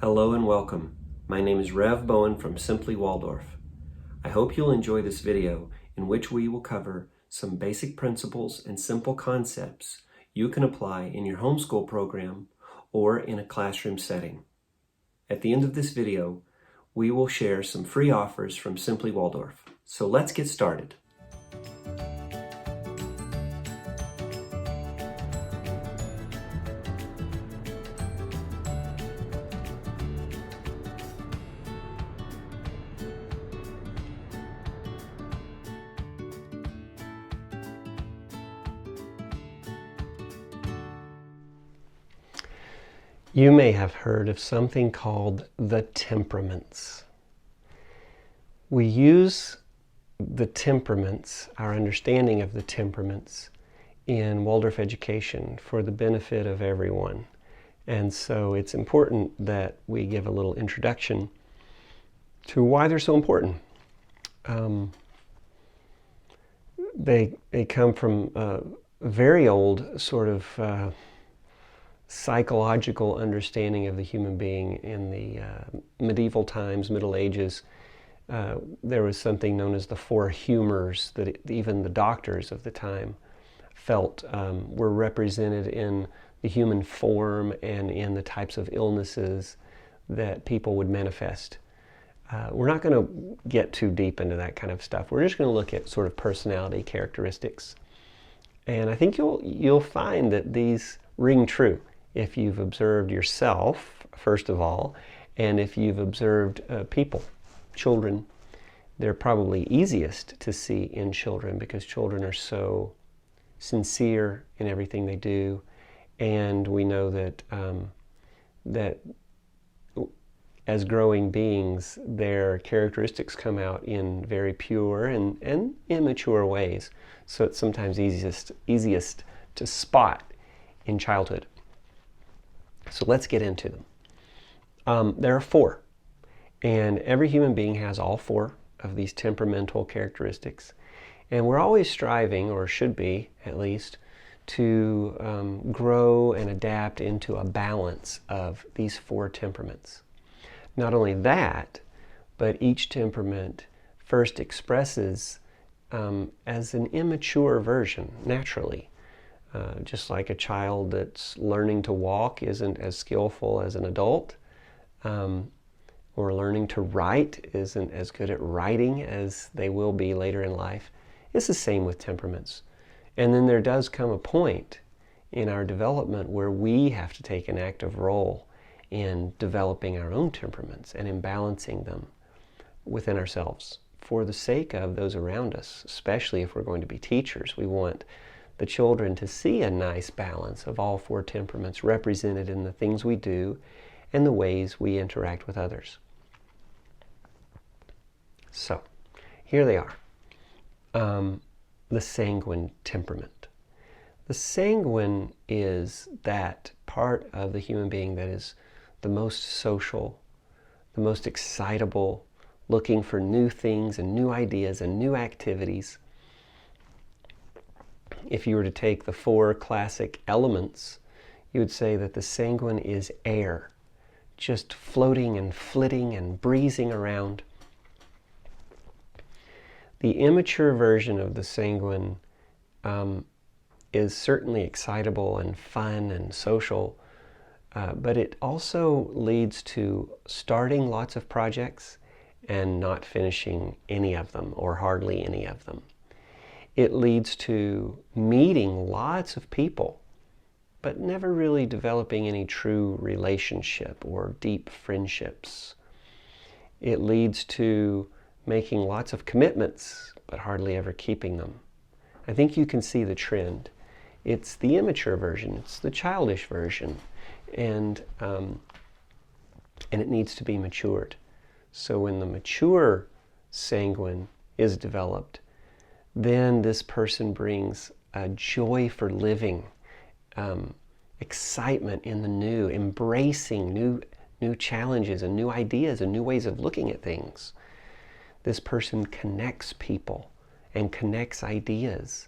Hello and welcome. My name is Rev Bowen from Simply Waldorf. I hope you'll enjoy this video in which we will cover some basic principles and simple concepts you can apply in your homeschool program or in a classroom setting. At the end of this video, we will share some free offers from Simply Waldorf. So let's get started. You may have heard of something called the temperaments. We use the temperaments, our understanding of the temperaments, in Waldorf education for the benefit of everyone. And so it's important that we give a little introduction to why they're so important. They come from a very old sort of psychological understanding of the human being. In the medieval times, Middle Ages, there was something known as the four humors that even the doctors of the time felt were represented in the human form and in the types of illnesses that people would manifest. We're not going to get too deep into that kind of stuff. We're just going to look at sort of personality characteristics. And I think you'll find that these ring true if you've observed yourself, first of all, and if you've observed people, children. They're probably easiest to see in children because children are so sincere in everything they do, and we know that that as growing beings, their characteristics come out in very pure and immature ways. So it's sometimes easiest to spot in childhood. So let's get into them. There are four, and every human being has all four of these temperamental characteristics. And we're always striving, or should be at least, to grow and adapt into a balance of these four temperaments. Not only that, but each temperament first expresses as an immature version, naturally. Just like a child that's learning to walk isn't as skillful as an adult, or learning to write isn't as good at writing as they will be later in life. It's the same with temperaments. And then there does come a point in our development where we have to take an active role in developing our own temperaments and in balancing them within ourselves for the sake of those around us, especially if we're going to be teachers. We want the children to see a nice balance of all four temperaments represented in the things we do and the ways we interact with others. So, here they are. The sanguine temperament. The sanguine is that part of the human being that is the most social, the most excitable, looking for new things and new ideas and new activities. If you were to take the four classic elements, you would say that the sanguine is air, just floating and flitting and breezing around. The immature version of the sanguine is certainly excitable and fun and social, but it also leads to starting lots of projects and not finishing any of them, or hardly any of them. It leads to meeting lots of people, but never really developing any true relationship or deep friendships. It leads to making lots of commitments, but hardly ever keeping them. I think you can see the trend. It's the immature version, it's the childish version, and it needs to be matured. So when the mature sanguine is developed, then this person brings a joy for living, excitement in the new, embracing new challenges and new ideas and new ways of looking at things. This person connects people and connects ideas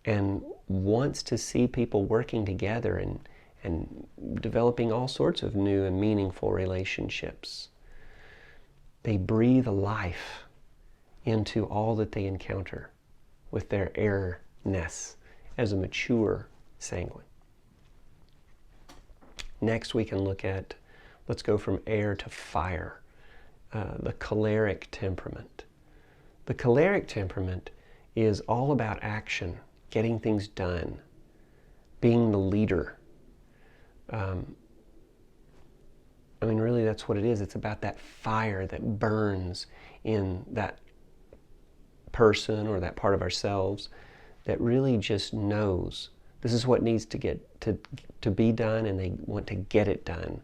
and wants to see people working together and and developing all sorts of new and meaningful relationships. They breathe life into all that they encounter with their airness as a mature sanguine. Next we can look at, let's go from air to fire, the choleric temperament. The choleric temperament is all about action, getting things done, being the leader. Really that's what it is. It's about that fire that burns in that person or that part of ourselves that really just knows this is what needs to get to be done, and they want to get it done.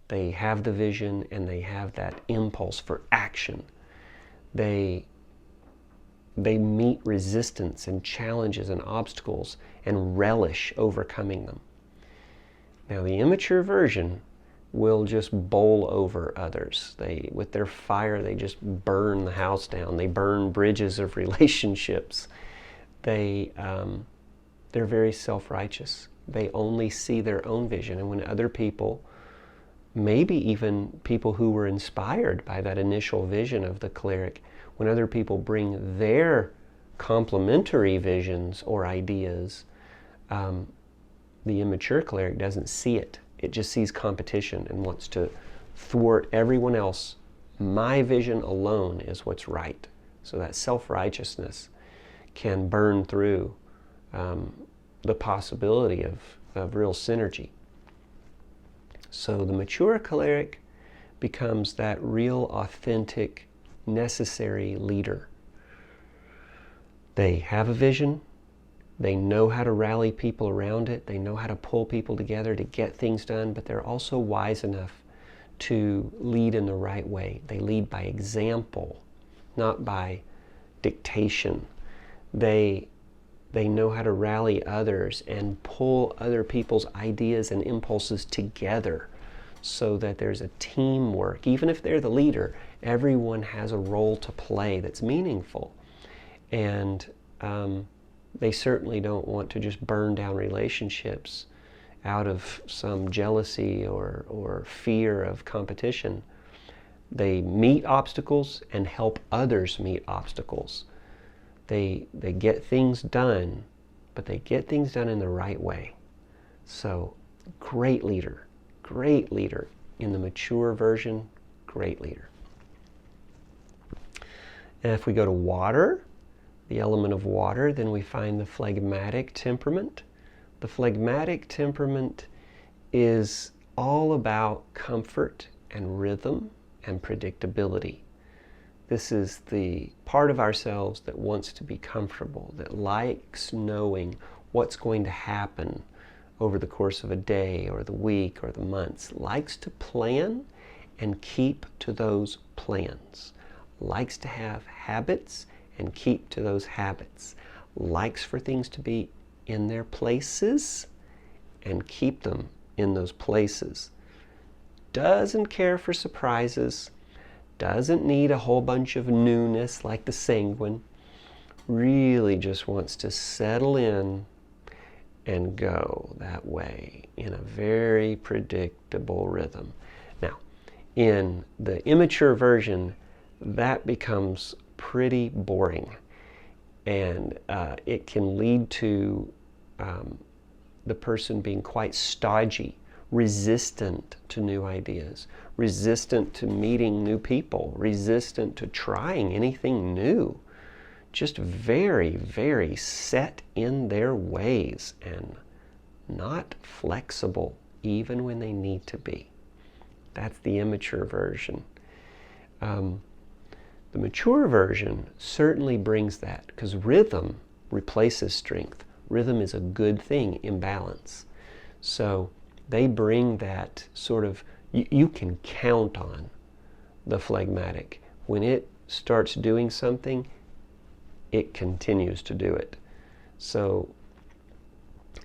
They have the vision and they have that impulse for action. They meet resistance and challenges and obstacles and relish overcoming them. Now the immature version will just bowl over others. With their fire, they just burn the house down. They burn bridges of relationships. They're very self-righteous. They only see their own vision. And when other people, maybe even people who were inspired by that initial vision of the choleric, when other people bring their complementary visions or ideas, the immature choleric doesn't see it. It just sees competition and wants to thwart everyone else. My vision alone is what's right. So that self-righteousness can burn through the possibility of real synergy. So the mature choleric becomes that real, authentic, necessary leader. They have a vision. They know how to rally people around it. They know how to pull people together to get things done, but they're also wise enough to lead in the right way. They lead by example, not by dictation. They know how to rally others and pull other people's ideas and impulses together so that there's a teamwork. Even if they're the leader, everyone has a role to play that's meaningful. And they certainly don't want to just burn down relationships out of some jealousy or fear of competition. They meet obstacles and help others meet obstacles. They get things done, but they get things done in the right way. So, great leader in the mature version, great leader. And if we go to water, the element of water, then we find the phlegmatic temperament. The phlegmatic temperament is all about comfort and rhythm and predictability. This is the part of ourselves that wants to be comfortable, that likes knowing what's going to happen over the course of a day or the week or the months, likes to plan and keep to those plans, likes to have habits and keep to those habits, likes for things to be in their places and keep them in those places, doesn't care for surprises, doesn't need a whole bunch of newness like the sanguine, really just wants to settle in and go that way in a very predictable rhythm. Now, in the immature version, that becomes pretty boring, and it can lead to the person being quite stodgy, resistant to new ideas, resistant to meeting new people, resistant to trying anything new, just very, very set in their ways and not flexible even when they need to be. That's the immature version. The mature version certainly brings that, because rhythm replaces strength. Rhythm is a good thing in balance. So they bring that sort of, you can count on the phlegmatic. When it starts doing something, it continues to do it. So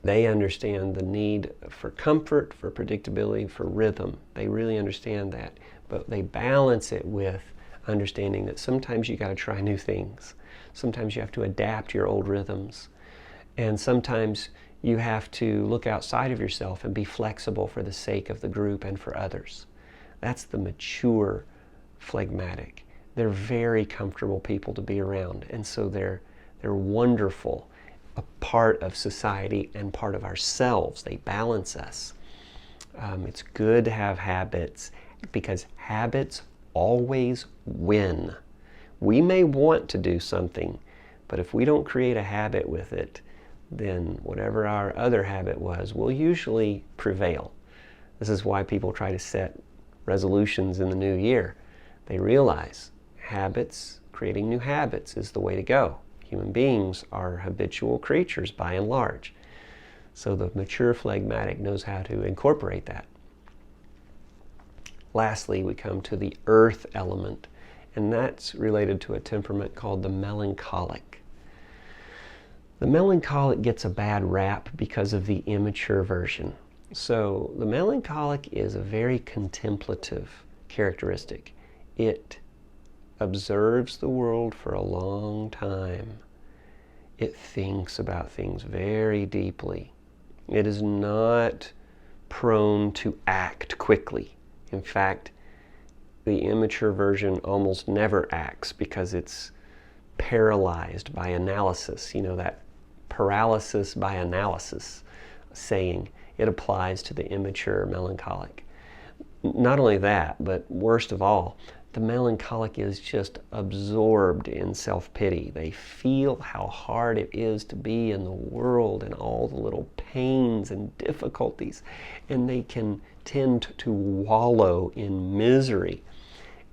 they understand the need for comfort, for predictability, for rhythm. They really understand that. But they balance it with understanding that sometimes you got to try new things. Sometimes you have to adapt your old rhythms. And sometimes You have to look outside of yourself and be flexible for the sake of the group and for others. That's the mature phlegmatic. They're very comfortable people to be around, and so they're wonderful, a part of society and part of ourselves. They balance us. It's good to have habits, because habits always win. We may want to do something, but if we don't create a habit with it, then whatever our other habit was will usually prevail. This is why people try to set resolutions in the new year. They realize habits, creating new habits, is the way to go. Human beings are habitual creatures by and large. So the mature phlegmatic knows how to incorporate that. Lastly, we come to the earth element, and that's related to a temperament called the melancholic. The melancholic gets a bad rap because of the immature version. So the melancholic is a very contemplative characteristic. It observes the world for a long time. It thinks about things very deeply. It is not prone to act quickly. In fact, the immature version almost never acts because it's paralyzed by analysis. You know, that paralysis by analysis saying, it applies to the immature melancholic. Not only that, but worst of all, the melancholic is just absorbed in self-pity. They feel how hard it is to be in the world and all the little pains and difficulties, and they can tend to wallow in misery.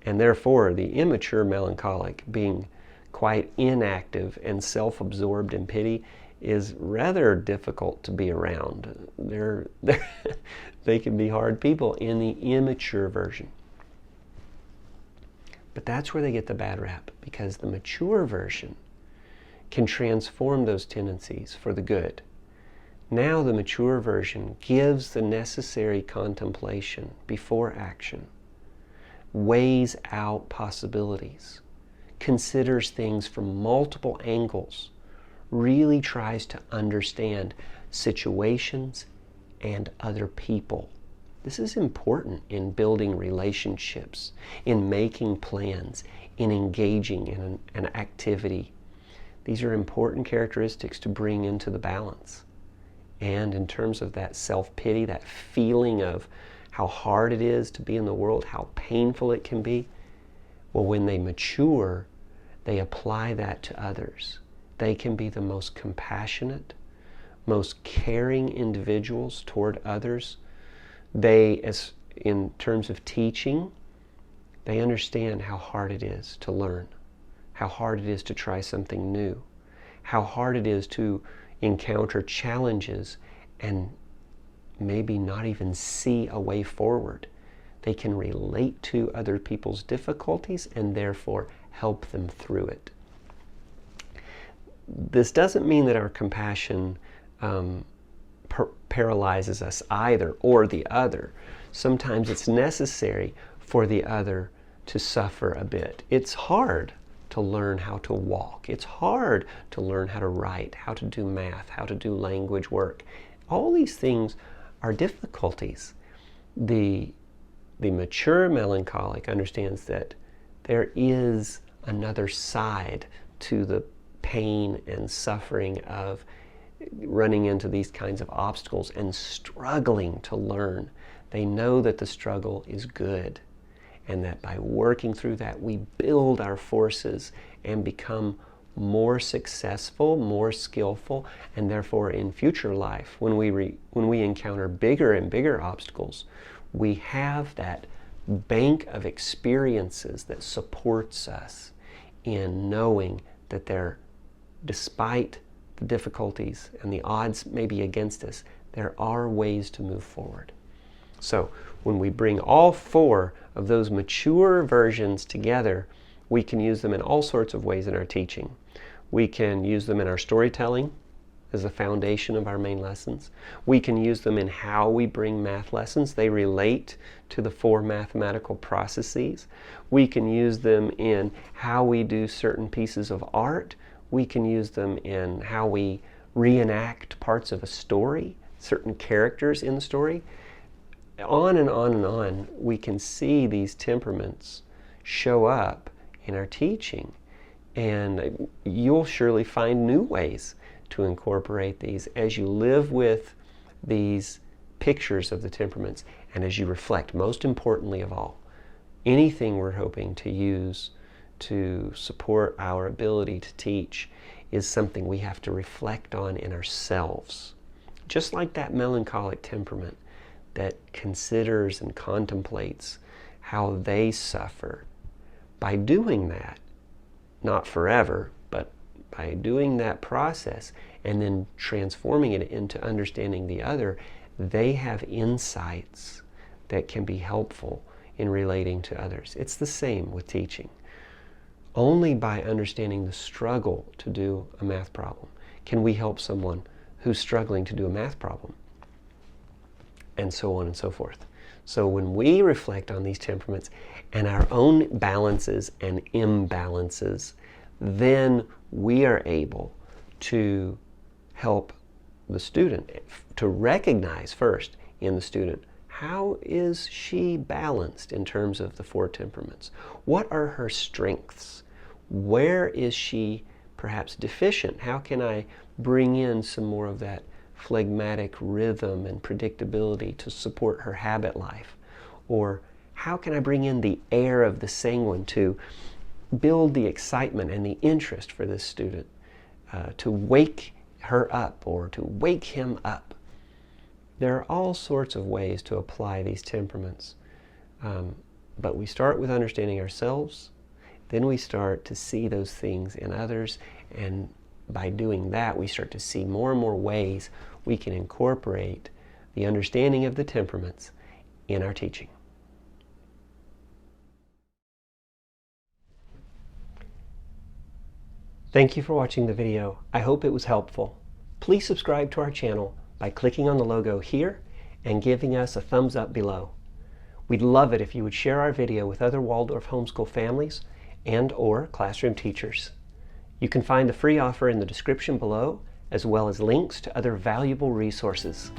And therefore, the immature melancholic, being quite inactive and self-absorbed in pity, is rather difficult to be around. They can be hard people in the immature version. But that's where they get the bad rap, because the mature version can transform those tendencies for the good. Now the mature version gives the necessary contemplation before action, weighs out possibilities, considers things from multiple angles, really tries to understand situations and other people. This is important in building relationships, in making plans, in engaging in an activity. These are important characteristics to bring into the balance. And in terms of that self-pity, that feeling of how hard it is to be in the world, how painful it can be, well, when they mature, they apply that to others. They can be the most compassionate, most caring individuals toward others. They, as in terms of teaching, they understand how hard it is to learn, how hard it is to try something new, how hard it is to encounter challenges and maybe not even see a way forward. They can relate to other people's difficulties and therefore help them through it. This doesn't mean that our compassion paralyzes us either or the other. Sometimes it's necessary for the other to suffer a bit. It's hard to learn how to walk. It's hard to learn how to write, how to do math, how to do language work. All these things are difficulties. The mature melancholic understands that there is another side to the pain and suffering of running into these kinds of obstacles and struggling to learn. They know that the struggle is good, and that by working through that, we build our forces and become more successful, more skillful, and therefore in future life, when we encounter bigger and bigger obstacles, we have that bank of experiences that supports us in knowing that despite the difficulties and the odds may be against us, there are ways to move forward. So when we bring all four of those mature versions together, we can use them in all sorts of ways in our teaching. We can use them in our storytelling as the foundation of our main lessons. We can use them in how we bring math lessons. They relate to the four mathematical processes. We can use them in how we do certain pieces of art. We can use them in how we reenact parts of a story, certain characters in the story. On and on and on, we can see these temperaments show up in our teaching. And you'll surely find new ways to incorporate these as you live with these pictures of the temperaments and as you reflect. Most importantly of all, anything we're hoping to use to support our ability to teach is something we have to reflect on in ourselves. Just like that melancholic temperament that considers and contemplates how they suffer. By doing that, not forever, but by doing that process and then transforming it into understanding the other, they have insights that can be helpful in relating to others. It's the same with teaching. Only by understanding the struggle to do a math problem can we help someone who's struggling to do a math problem, and so on and so forth. So when we reflect on these temperaments and our own balances and imbalances, then we are able to help the student to recognize first in the student, how is she balanced in terms of the four temperaments? What are her strengths? Where is she perhaps deficient? How can I bring in some more of that phlegmatic rhythm and predictability to support her habit life? Or how can I bring in the air of the sanguine to build the excitement and the interest for this student, to wake her up or to wake him up? There are all sorts of ways to apply these temperaments. But we start with understanding ourselves, then we start to see those things in others, and by doing that we start to see more and more ways we can incorporate the understanding of the temperaments in our teaching. Thank you for watching the video. I hope it was helpful. Please subscribe to our channel by clicking on the logo here and giving us a thumbs up below. We'd love it if you would share our video with other Waldorf homeschool families and/or classroom teachers. You can find the free offer in the description below, as well as links to other valuable resources.